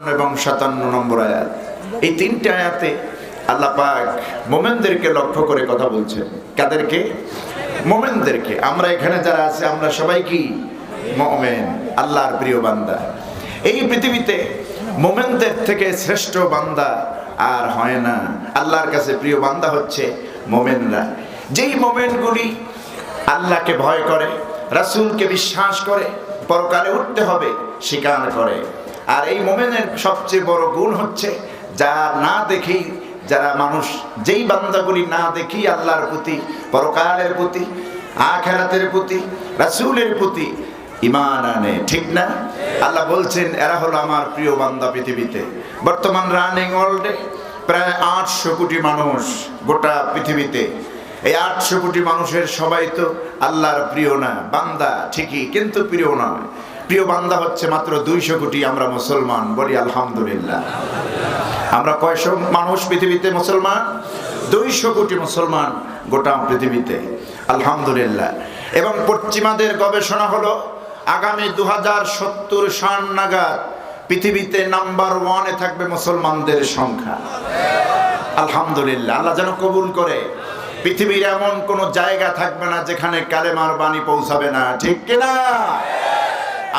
এবং 57 নম্বর আয়াত। এই তিনটি আয়াতে আল্লাহ পাক মুমিনদেরকে লক্ষ্য করে কথা বলছেন। কাদেরকে? মুমিনদেরকে। আমরা এখানে যারা আছি আমরা সবাই কি মুমিন, আল্লাহর প্রিয় বান্দা। এই পৃথিবীতে মুমিনদের থেকে শ্রেষ্ঠ বান্দা আর হয় না। আল্লাহর কাছে প্রিয় বান্দা হচ্ছে মুমিনরা। যেই মুমিনগুলি আল্লাহকে ভয় করে, রাসূলকে বিশ্বাস করে, পরকালে উঠতে হবে স্বীকার করে। আর এই মুমিনের সবচেয়ে বড় গুণ হচ্ছে যা না দেখেই, যারা মানুষ যেই বান্দাগুলি না দেখি আল্লাহর প্রতি, পরকালের প্রতি, আখিরাতের প্রতি, রাসূলের প্রতি ঈমান আনে, ঠিক না? আল্লাহ বলছেন এরা হলো আমার প্রিয় বান্দা। পৃথিবীতে বর্তমান রানিং ওয়ার্ল্ডে প্রায় 800 কোটি মানুষ গোটা পৃথিবীতে। এই 800 কোটি মানুষের সবাই তো আল্লাহর প্রিয় না, বান্দা ঠিকই, কিন্তু প্রিয় নয়। প্রিয় বান্দা হচ্ছে মাত্র 200 কোটি। আমরা মুসলমান, বলি আলহামদুলিল্লাহ। আমরা কয়শো মানুষ পৃথিবীতে মুসলমান? 200 কোটি মুসলমান গোটা পৃথিবীতে, আলহামদুলিল্লাহ। এবং পশ্চিমাদের গবেষণা হলো আগামী 2070 সাল নাগাদ পৃথিবীতে নাম্বার 1-এ থাকবে মুসলমানদের সংখ্যা। আলহামদুলিল্লাহ, আল্লাহ যেন কবুল করে। পৃথিবীর এমন কোন জায়গা থাকবে না যেখানে কালেমার বাণী পৌঁছাবে না, ঠিক কিনা?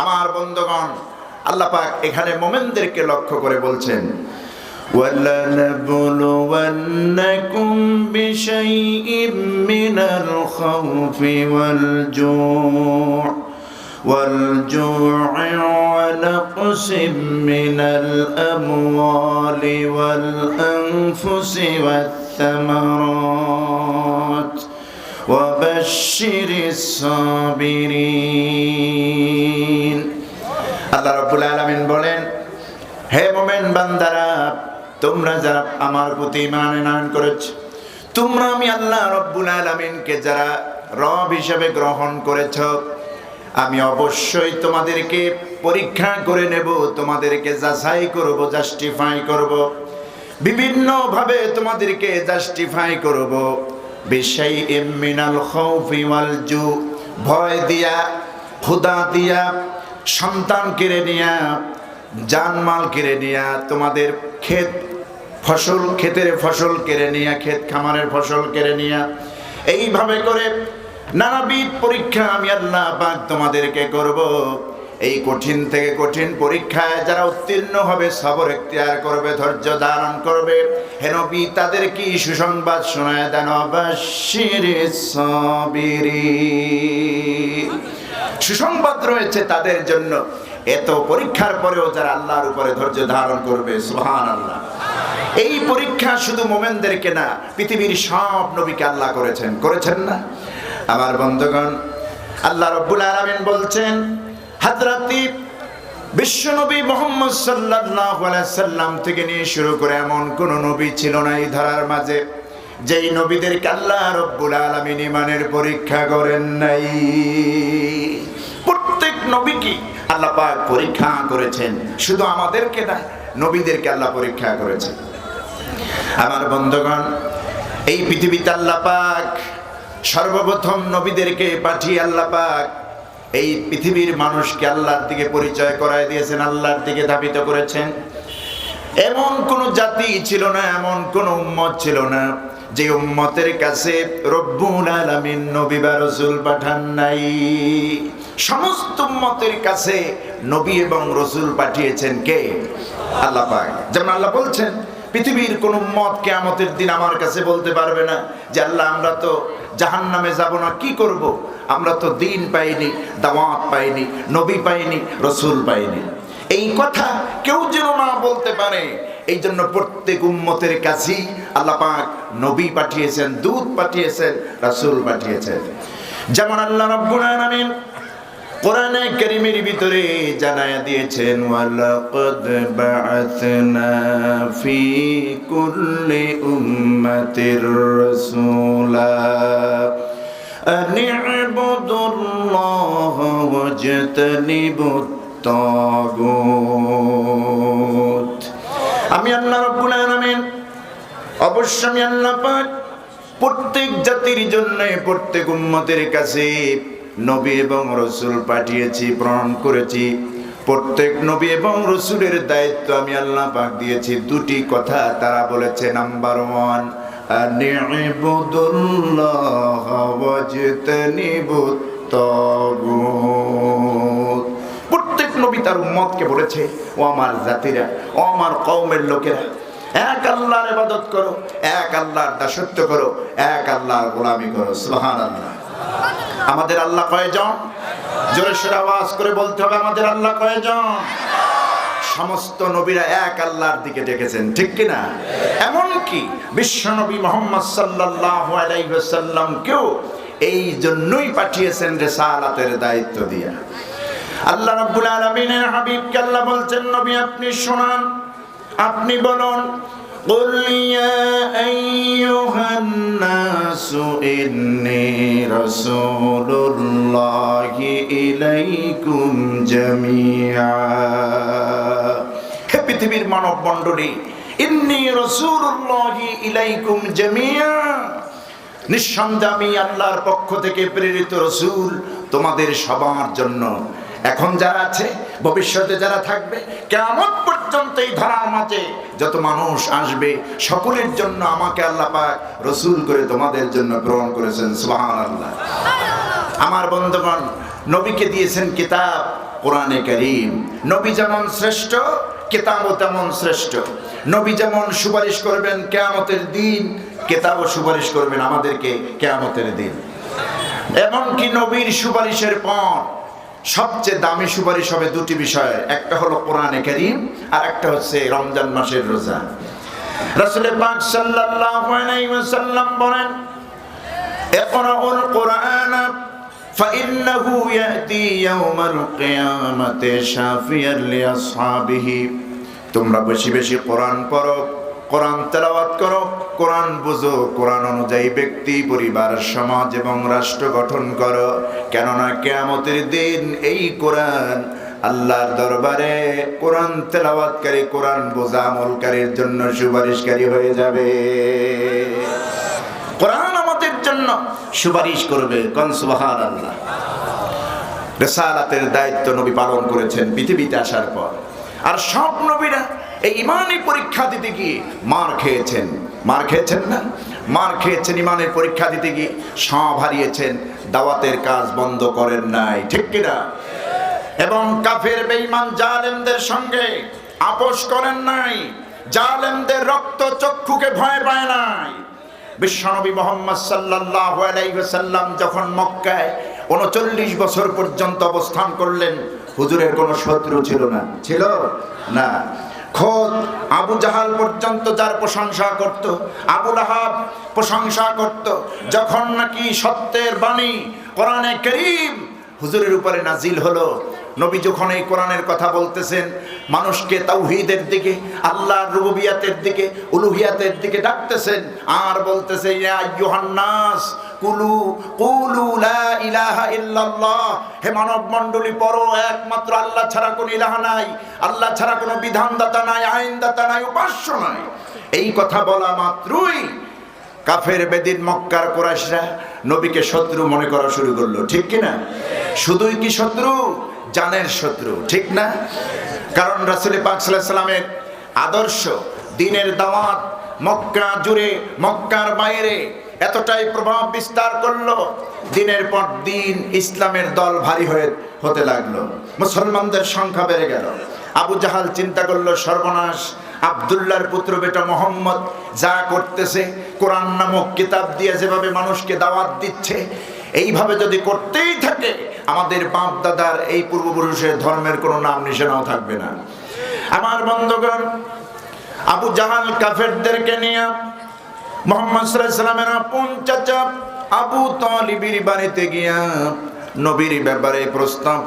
আমার বন্ধুগণ, আল্লাহ পাক এখানে মুমিনদেরকে লক্ষ্য করে বলছেন وَلَنَبْلُوَنَّكُمْ بِشَيْءٍ مِّنَ الْخَوْفِ وَالْجُوعِ وَنَقْصٍ مِّنَ الْأَمْوَالِ وَالْأَنفُسِ وَالثَّمَرَاتِ وَبَشِّرِ الصَّابِرِينَ। আল্লাহ রাব্বুল আলামিন বলেন, হে মুমিন বান্দারা, তোমরা যারা আমার প্রতি ঈমান আনয়ন করেছো, তোমরা আমি আল্লাহ রাব্বুল আলামিনকে যারা রব হিসেবে গ্রহণ করেছো, আমি অবশ্যই তোমাদেরকে পরীক্ষা করে নেব, তোমাদেরকে যাচাই করব, জাস্টিফাই করব, বিভিন্ন ভাবে তোমাদেরকে জাস্টিফাই করব। বিশাইইম মিনাল খাউফি ওয়াল জু, ভয় দিয়া, ক্ষুধা দিয়া, সন্তান কেড়ে নিয়া, জানমাল কেড়ে নিয়া, তোমাদের ক্ষেতের ফসল কেড়ে নিয়া, ক্ষেত খামারের ফসল কেড়ে নিয়া, এইভাবে করে নানাবিধ পরীক্ষা আমি আল্লাহ পাক তোমাদেরকে করব। এই কঠিন থেকে কঠিন পরীক্ষায় যারা উত্তীর্ণ হবে, সবর ইখতিয়ার করবে, ধৈর্য ধারণ করবে, হে নবী তাদের কি সুসংবাদ শোনায় দেন, বাশশিরিস সাবিরিন। সুসংবাদ রয়েছে তাদের জন্য। এত পরীক্ষার পরেও যারা আল্লাহর উপরে ধৈর্য ধারণ করবে, সুবহানাল্লাহ। এই পরীক্ষা শুধু মুমিনদেরকে না, পৃথিবীর সব নবীকে আল্লাহ করেছেন না? আমার বন্ধুগণ, আল্লাহ রাব্বুল আলামিন বলছেন, হযরত বিশ্বনবী মুহাম্মদ সাল্লাল্লাহু আলাইহি সাল্লাম থেকে নিয়ে শুরু করে এমন কোন নবী ছিল না এই ধরার মাঝে যেই নবীদেরকে আল্লাহ রাব্বুল আলামিন ঈমানের পরীক্ষা করেন নাই। প্রত্যেক নবীকে আল্লাহ পাক পরীক্ষা করেছেন, শুধু আমাদেরকে না, নবীদেরকে আল্লাহ পরীক্ষা করেছেন। আমার বন্ধুগণ, এই পৃথিবীতে আল্লাহ পাক সর্বপ্রথম নবীদেরকে পাঠিয়ে আল্লাহ পাক এই পৃথিবীর মানুষকে আল্লাহর দিকে পরিচয় করায় দিয়েছেন, আল্লাহর দিকে ধাবিত করেছেন। এমন কোন জাতি ছিল না, এমন কোন উম্মত ছিল না যে উম্মতের কাছে রব্বুল আলামিন নবী বা রাসূল পাঠান নাই। সমস্ত উম্মতের কাছে নবী এবং রাসূল পাঠিয়েছেন কে? আল্লাহ পাক। যেমন আল্লাহ বলছেন, পৃথিবীর কোন উম্মত কিয়ামতের দিন আমার কাছে বলতে পারবে না যে আল্লাহ আমরা তো জাহান্নামে যাব না, কি করব? আমরা তো দ্বীন পাইনি, দাওয়াত পাইনি, নবী পাইনি, রাসূল পাইনি। এই কথা কেউ যেন না বলতে পারে, এই জন্য প্রত্যেক উম্মতের কাছেই আল্লাহ পাক নবী পাঠিয়েছেন, দূত পাঠিয়েছেন, রাসূল পাঠিয়েছেন। যেমন আল্লাহ রাব্বুল আলামিন কোরআনে কারীমের ভিতরে জানায়া দিয়েছেন, ওয়ালাকাদ বাআসনা ফি কুল্লি উম্মাতির রাসূলা আন ইবুদুল্লাহা ওয়াজতানিবুত তাগুত। আমি আল্লাহ রাব্বুল আলামিন, অবশ্য আমি আল্লাহ পাক প্রত্যেক জাতির জন্য, প্রত্যেক উম্মতের কাছে নবী এবং রাসূল পাঠিয়েছি, প্রেরণ করেছি। প্রত্যেক নবী এবং রাসূলের দায়িত্ব আমি আল্লাহ পাক দিয়েছি দুটি কথা। তারা বলেছে, নাম্বার 1, আনি'বুদুল্লাহ ওয়াজতানিবুত তাগুত। প্রত্যেক নবী তার উম্মতকে বলেছে, ও আমার জাতিরা, ও আমার কওমের লোকেরা, এক আল্লাহর ইবাদত করো, এক আল্লাহর দাসত্ব করো, এক আল্লাহর গোলামি করো। সুবহানাল্লাহ। আমাদের আল্লাহ কয়জন? জোরে সোরে আওয়াজ করে বলতে হবে, আমাদের আল্লাহ কয়জন? সমস্ত নবীরা এক আল্লাহর দিকে ডেকেছেন, ঠিক কি না? এমনকি বিশ্ব নবী মুহাম্মদ সাল্লাল্লাহু আলাইহি ওয়াসাল্লামকেও এই জন্যই পাঠিয়েছেন রিসালাতের দায়িত্ব দিয়া। আল্লাহ রাব্বুল আলামিনের হাবিবকে আল্লাহ বলছেন, নবী আপনি শোনান, আপনি বলুন, قل يا أيها الناس إني رسول الله إليكم جميعا। হে পৃথিবীর মানব মণ্ডলী, ইন্নী রাসূলুল্লাহি ইলাইকুম জামিআ, নিঃসন্দেহে আমি আল্লাহর পক্ষ থেকে প্রেরিত রাসূল তোমাদের সবার জন্য। এখন যারা আছে, ভবিষ্যতে যারা থাকবে, কিয়ামত পর্যন্ত এই ধরার মাঝে যত মানুষ আসবে, সকলের জন্য আমাকে আল্লাহ পাক রাসূল করে তোমাদের জন্য গ্রহণ করেছেন। সুবহানাল্লাহ। আমার বন্ধুগণ, নবীকে দিয়েছেন কিতাব কোরআনে কারীম। নবী যেমন শ্রেষ্ঠ, কিতাবও তেমন শ্রেষ্ঠ। নবী যেমন সুপারিশ করবেন কিয়ামতের দিন, কিতাবও সুপারিশ করবেন আমাদেরকে কিয়ামতের দিন। এমনকি নবীর সুপারিশের পর সবচেয়ে দামি সুপারিশ হবে দুটি বিষয়, একটা হলো কোরআনে কারীম, আর একটা হচ্ছে রমজান মাসের রোজা। রাসূল পাক সাল্লাল্লাহু আলাইহি ওয়াসাল্লাম বলেন, ইকরাউল কুরআন ফাইন্নাহু ইয়াতি ইয়াউমাল কিয়ামাতি শাফিয়ান লিআসহাবিহি। তোমরা বেশি বেশি কোরআন পড়ো, কোরআন তেলাওয়াত করো, কোরআন বুঝো, কোরআন অনুযায়ী ব্যক্তি, পরিবার, সমাজ এবং রাষ্ট্র গঠন করো। কেননা কিয়ামতের দিন এই কোরআন আল্লাহর দরবারে কোরআন তেলাওয়াতকারী, কোরআন বোঝা আমলকারীর জন্য সুপারিশকারী হয়ে যাবে। কোরআন আমাদের জন্য সুপারিশ করবে। কোন সুবহানাল্লাহ। রিসালাতের দায়িত্ব নবী পালন করেছেন পৃথিবীতে আসার পর। আর সব নবীরা এই ইমানি পরীক্ষা দিতে গিয়ে মার খেয়েছেন। মার খেয়েছেন না? মার খেয়েছেন ইমানের পরীক্ষা দিতে গিয়ে, সব হারিয়েছেন, দাওয়াতের কাজ বন্ধ করেন নাই, ঠিক কিনা? এবং কাফের বেঈমান জালেমদের সঙ্গে আপোষ করেন নাই, জালেমদের রক্ত চক্ষুকে ভয় পায় নাই। বিশ্বনবী মুহাম্মদ সাল্লাল্লাহু আলাইহি ওয়াসাল্লাম যখন মক্কায় 39 বছর পর্যন্ত অবস্থান করলেন, হুজুরের কোনো শত্রু ছিল না, ছিল না। খোদ আবু জাহাল পর্যন্ত যার প্রশংসা করত, আবু লাহাব প্রশংসা করত, যখন নাকি সত্যের বাণী কোরআনে কারীম হুজুরের উপরে নাজিল হলো, নবী যখন এই কোরআনের কথা বলতেছেন, মানুষকে তাওহীদের দিকে, আল্লাহর রুবুবিয়াতের দিকে, উলুহিয়াতের দিকে ডাকতেছেন, আর বলতেছে, ইয়া আইয়ুহান নাস কুলু লা ইলাহা ইল্লাল্লাহ। হে মানব মণ্ডলী, পড়ো, একমাত্র আল্লাহ ছাড়া কোনো ইলাহ নাই, আল্লাহ ছাড়া কোনো বিধানদাতা নাই, আইনদাতা নাই, উপাস্য নাই। এই কথা বলা মাত্রই কাফের বেদিন মক্কার কুরাইশরা নবীকে শত্রু মনে করা শুরু করলো, ঠিক কিনা? শুধুই কি শত্রু? জানের শত্রু, ঠিক না? কারণ রাসূল পাক সাল্লাল্লাহু আলাইহি ওয়াসাল্লামের আদর্শ, দ্বীনের দাওয়াত মক্কা জুড়ে, মক্কার বাইরে এতটাই প্রভাব বিস্তার করলো, দিনের পর দিন ইসলামের দল ভারী হতে লাগলো, মুসলমানদের সংখ্যা বেড়ে গেল। আবু জাহাল চিন্তা করলো, সর্বনাশ, আব্দুল্লাহর পুত্র বেটা মোহাম্মদ যা করতেছে, কোরআন নামক কিতাব দিয়ে যেভাবে মানুষকে দাওয়াত দিচ্ছে, এইভাবে যদি করতেই থাকে, আমাদের বাপ দাদার এই পূর্বপুরুষের ধর্মের কোনো নাম নিশানাও থাকবে না। আমার বন্ধুগণ, আবু জাহাল কাফেরদেরকে নিয়ে মুহাম্মদ সাল্লাল্লাহু আলাইহি ওয়াসাল্লামের আপন চাচা আবু তালিবের বাড়িতে গিয়া নবীর ব্যাপারে প্রস্তাব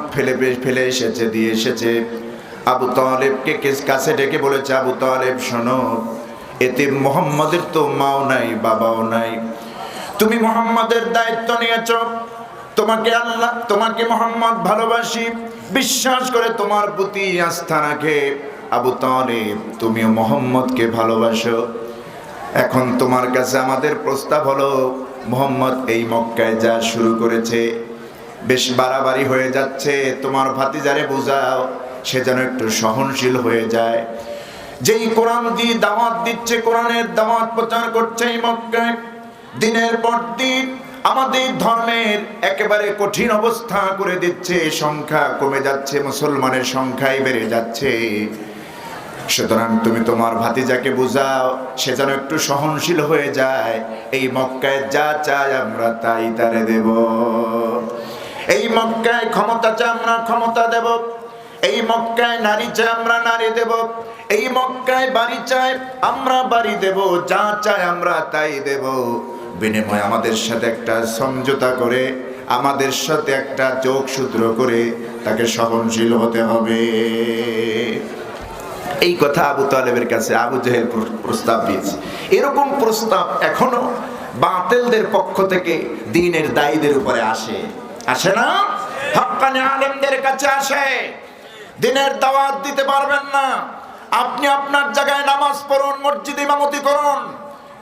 ফেলে এসেছে, দিয়ে এসেছে। আবু তালেবকে কাছে ডেকে বলেছে, আবু তালেব শোনো, এতে মুহাম্মাদের তো মাও নাই, বাবাও নাই, তুমি মুহাম্মাদের দায়িত্ব নিয়েছ, তোমাকে মুহাম্মদ ভালোবাসি, বিশ্বাস করে তোমার প্রতি আস্থা রাখে। আবু তালেব, তুমিও মুহাম্মদকে ভালোবাসো। এখন তোমার কাছে আমাদের প্রস্তাব হলো, মুহাম্মদ এই মক্কায় যা শুরু করেছে বেশ বাড়াবাড়ি হয়ে যাচ্ছে, তোমার ভাতিজারে বোঝাও সে যেন একটু সহনশীল হয়ে যায়। যেই কোরআন দিয়ে দাওয়াত দিচ্ছে, কোরআনের দাওয়াত প্রচার করছে এই মক্কায়, দিনের পর দিন আমাদের ধর্মের একেবারে কঠিন অবস্থা করে দিচ্ছে, সংখ্যা কমে যাচ্ছে, মুসলমানের সংখ্যাই বেড়ে যাচ্ছে। সুতরাং তুমি তোমার ভাতিজাকে বুঝাও, সে যেন একটু সহনশীল হয়ে যায়। এই মক্কায় যা চায় আমরা তাই তারে দেব। এই মক্কায় ক্ষমতা চায় আমরা ক্ষমতা দেব। এই মক্কায় নারী চায় আমরা নারী দেব। এই মক্কায় বাড়ি চায় আমরা বাড়ি দেব। যা চায় আমরা তাই দেব। বিনিময়ে আমাদের সাথে একটা সমঝোতা করে, আমাদের সাথে একটা যোগসূত্র করে তাকে সহনশীল হতে হবে। এই কথা আবু তালেবের কাছে আবু জেহেল প্রস্তাব দিয়েছে। এরকম প্রস্তাব এখনো বাতিলদের পক্ষ থেকে দ্বীনের দায়ীদের উপরে আসে না? হক্কানি আলেমদের কাছে আসে। দ্বীনের দাওয়াত দিতে পারবেন না, আপনি আপনার জায়গায় নামাজ পড়ুন, মসজিদে ইমামতি করুন,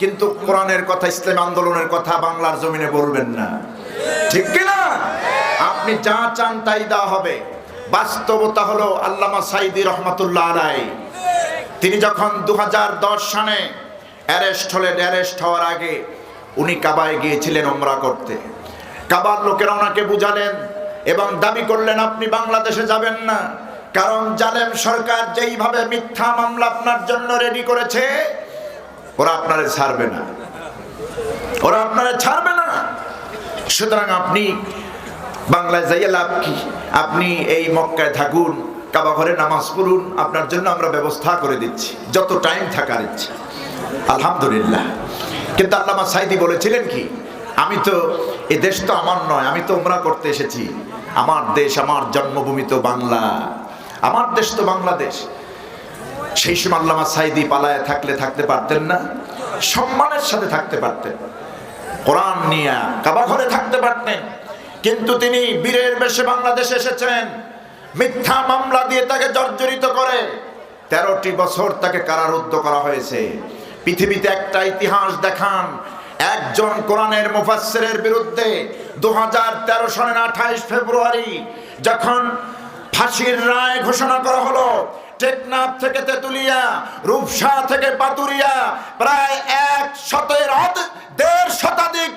কিন্তু কোরআনের কথা, ইসলাম আন্দোলনের কথা বাংলার জমিনে বলবেন না। ঠিক কিনা? আপনি যা চান তাই দেওয়া হবে। বাস্তবতা হলো আল্লামা সাঈদী রহমাতুল্লাহ আলাইহি, তিনি যখন 2010 সালে অ্যারেস্ট হওয়ার আগে উনি কাবায় গিয়েছিলেন উমরা করতে। কাবার লোকেরা ওনাকে বুঝালেন এবং দাবি করলেন আপনি বাংলাদেশে যাবেন না, কারণ জালেম সরকার যেইভাবে মিথ্যা মামলা আপনার জন্য রেডি করেছে, ওরা আপনারে ছাড়বে না। সুতরাং আপনি বাংলায় যাইয়া লাভ কি? আপনি এই মক্কায় থাকুন, কাবা ঘরে নামাজ পড়ুন, আপনার জন্য আমরা ব্যবস্থা করে দিচ্ছি, যত টাইম থাকার ইচ্ছা। আলহামদুলিল্লাহ। কিন্তু আল্লামা সাঈদী বলেছিলেন কি, আমি তো, এই দেশ তো আমার নয়, আমি তো উমরা করতে এসেছি। আমার দেশ, আমার জন্মভূমি তো বাংলা, আমার দেশ তো বাংলাদেশ। সেই সময় আল্লামা সাঈদী পালায় থাকতে পারতেন না, সম্মানের সাথে থাকতে পারতেন, কোরআন নিয়ে কাবা ঘরে থাকতে পারতেন। কিন্তু তিনি বীরের বেশে বাংলাদেশে এসেছেন, মিথ্যা মামলা দিয়ে তাকে জর্জরিত করে 13টি বছর তাকে কারারুদ্ধ করা হয়েছে। পৃথিবীতে একটা ইতিহাস দেখান, একজন কোরআনের মুফাসসিরের বিরুদ্ধে 2013 সালের 28 ফেব্রুয়ারি যখন ফাঁসির রায় ঘোষণা করা হলো, টেকনাফ থেকে তেতুলিয়া, রূপসা থেকে পাতুরিয়া, প্রায় 100 শতাধিক